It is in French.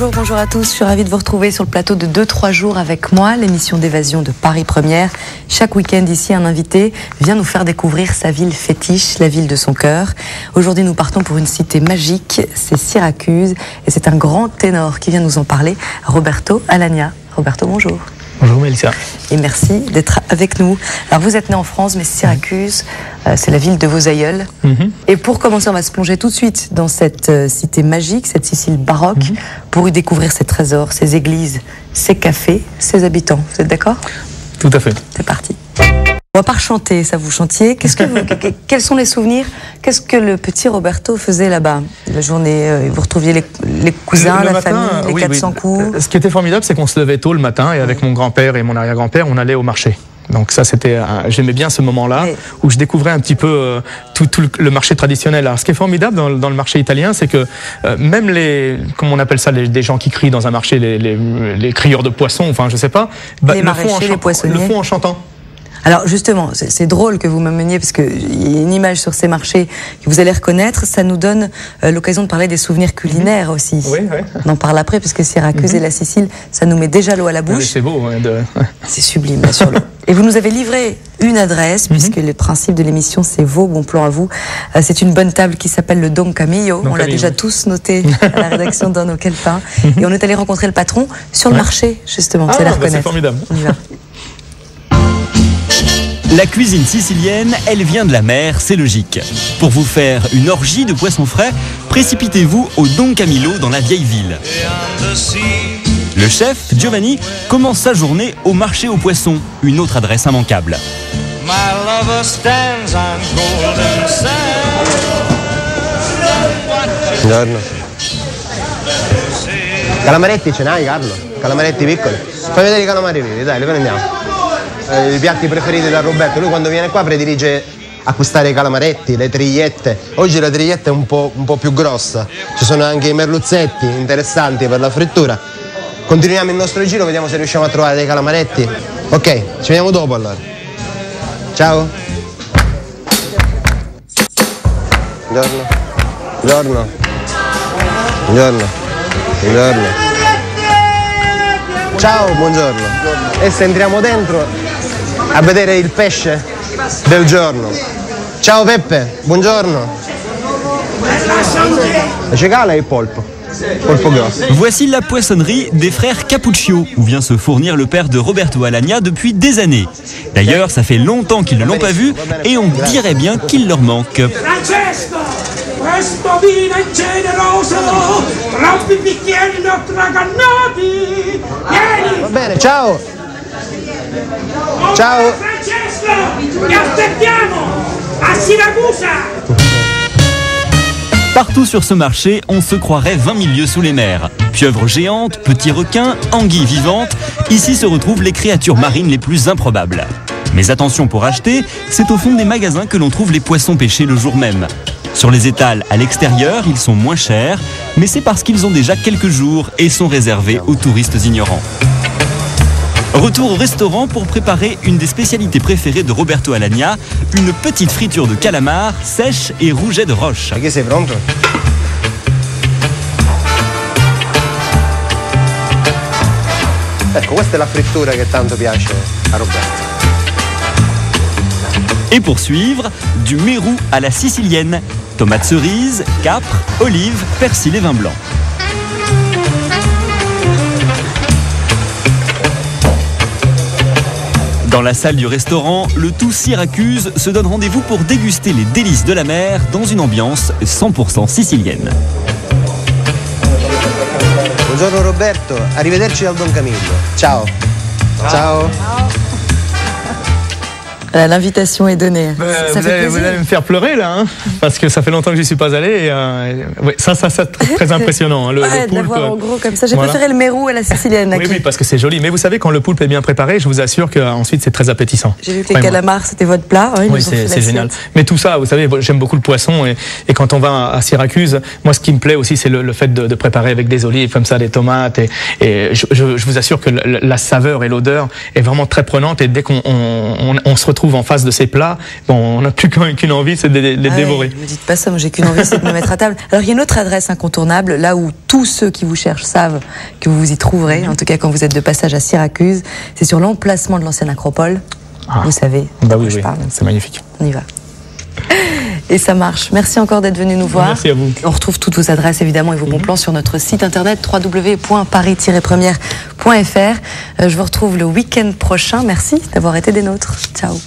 Bonjour, bonjour à tous. Je suis ravie de vous retrouver sur le plateau de 2-3 jours avec moi, l'émission d'évasion de Paris Première. Chaque week-end ici, un invité vient nous faire découvrir sa ville fétiche, la ville de son cœur. Aujourd'hui, nous partons pour une cité magique, c'est Syracuse. Et c'est un grand ténor qui vient nous en parler, Roberto Alagna. Roberto, bonjour. Bonjour Mélissa. Et merci d'être avec nous. Alors vous êtes né en France, mais Syracuse, c'est la ville de vos aïeuls. Et pour commencer, on va se plonger tout de suite dans cette cité magique, cette Sicile baroque, pour y découvrir ses trésors, ses églises, ses cafés, ses habitants. Vous êtes d'accord? Tout à fait. C'est parti. On va pas chanter, ça vous chantiez. Quels sont les souvenirs? Qu'est-ce que le petit Roberto faisait là-bas? La journée, vous retrouviez les cousins, la famille, les 400 coups. Ce qui était formidable, c'est qu'on se levait tôt le matin et avec mon grand-père et mon arrière-grand-père, on allait au marché. Donc ça, j'aimais bien ce moment-là où je découvrais un petit peu tout le marché traditionnel. Alors, ce qui est formidable dans le marché italien, c'est que même comment on appelle ça, des gens qui crient dans un marché, les crieurs de poissons, enfin je sais pas, les maraîchers, les poissonniers, le font en chantant. Alors justement, c'est drôle que vous m'ameniez parce qu'il y a une image sur ces marchés que vous allez reconnaître. Ça nous donne l'occasion de parler des souvenirs culinaires aussi. Oui. On en parle après parce que Syracuse et la Sicile, ça nous met déjà l'eau à la bouche. C'est beau. C'est sublime là sur l'eau. Et vous nous avez livré une adresse, puisque le principe de l'émission, c'est vos bons plans à vous. C'est une bonne table qui s'appelle le Don Camillo. On l'a déjà tous noté à la rédaction dans nos calepins. Et on est allé rencontrer le patron sur le marché, justement. Vous allez reconnaître. C'est formidable. On y va. La cuisine sicilienne, elle vient de la mer, c'est logique. Pour vous faire une orgie de poissons frais, précipitez-vous au Don Camillo dans la vieille ville. Le chef, Giovanni, commence sa journée au marché aux poissons, une autre adresse immanquable. Buongiorno. Calamaretti ce n'hai, Carlo? Calamaretti piccoli? Fai vedere i calamari vivi, dai, li prendiamo. I piatti preferiti da Roberto. Lui quando viene qua predilige acquistare i calamaretti, le trigliette. Oggi la triglietta è un po' più grossa. Ci sono anche i merluzzetti interessanti per la frittura. Continuiamo il nostro giro, vediamo se riusciamo a trovare dei calamaretti. Ok, ci vediamo dopo allora. Ciao. Buongiorno. Buongiorno. Buongiorno. Buongiorno. Ciao, buongiorno. Adesso entriamo dentro a vedere il pesce del giorno. Ciao Peppe, buongiorno. La cicala e il polpo. Polpo grosso. Voici la poissonnerie des frères Capuccio, où vient se fournir le père de Roberto Alagna depuis des années. D'ailleurs, ça fait longtemps qu'ils ne l'ont pas vu et on dirait bien qu'il leur manque. Francesco, questo vino è generoso, troppi bicchieri non tragannati. Vieni! Va bene, ciao! Ciao! Francesco, ti aspettiamo! A Siracusa! Partout sur ce marché, on se croirait 20 000 lieues sous les mers. Pieuvres géantes, petits requins, anguilles vivantes, ici se retrouvent les créatures marines les plus improbables. Mais attention, pour acheter, c'est au fond des magasins que l'on trouve les poissons pêchés le jour même. Sur les étals à l'extérieur, ils sont moins chers, mais c'est parce qu'ils ont déjà quelques jours et sont réservés aux touristes ignorants. Retour au restaurant pour préparer une des spécialités préférées de Roberto Alagna, une petite friture de calamar sèche et rouget de roche. Qui sei pronto? Ecco, questa è la frittura che tanto piace a Roberto. Et pour suivre, du mérou à la sicilienne. Tomates cerises, capres, olives, persil et vin blanc. Dans la salle du restaurant, le tout Syracuse se donne rendez-vous pour déguster les délices de la mer dans une ambiance 100% sicilienne. Buongiorno Roberto, arrivederci al Don Camillo. Ciao. Ciao. L'invitation est donnée. Vous allez me faire pleurer là, hein, parce que ça fait longtemps que je n'y suis pas allé. Et, ça c'est très impressionnant. Hein, le poulpe. De l'avoir en gros comme ça. J'ai préféré le mérou à la sicilienne. Oui, parce que c'est joli. Mais vous savez, quand le poulpe est bien préparé, je vous assure qu'ensuite c'est très appétissant. J'ai vu que les calamars c'était votre plat. Oui, c'est génial. Mais tout ça, vous savez, j'aime beaucoup le poisson. Et quand on va à Syracuse, moi ce qui me plaît aussi, c'est le fait de préparer avec des olives comme ça, des tomates. Et je vous assure que la saveur et l'odeur est vraiment très prenante. Et dès qu'on se retrouve retrouve en face de ces plats, bon, on n'a plus qu'une envie, c'est de les dévorer. Ne me dites pas ça, moi j'ai qu'une envie, c'est de me mettre à table. Alors il y a une autre adresse incontournable, là où tous ceux qui vous cherchent savent que vous vous y trouverez, en tout cas quand vous êtes de passage à Syracuse, c'est sur l'emplacement de l'ancienne Acropole. Vous savez de quoi je parle. C'est magnifique. On y va. Et ça marche. Merci encore d'être venu nous voir. Merci à vous. On retrouve toutes vos adresses évidemment et vos bons plans sur notre site internet www.paris-première.fr. Je vous retrouve le week-end prochain. Merci d'avoir été des nôtres. Ciao.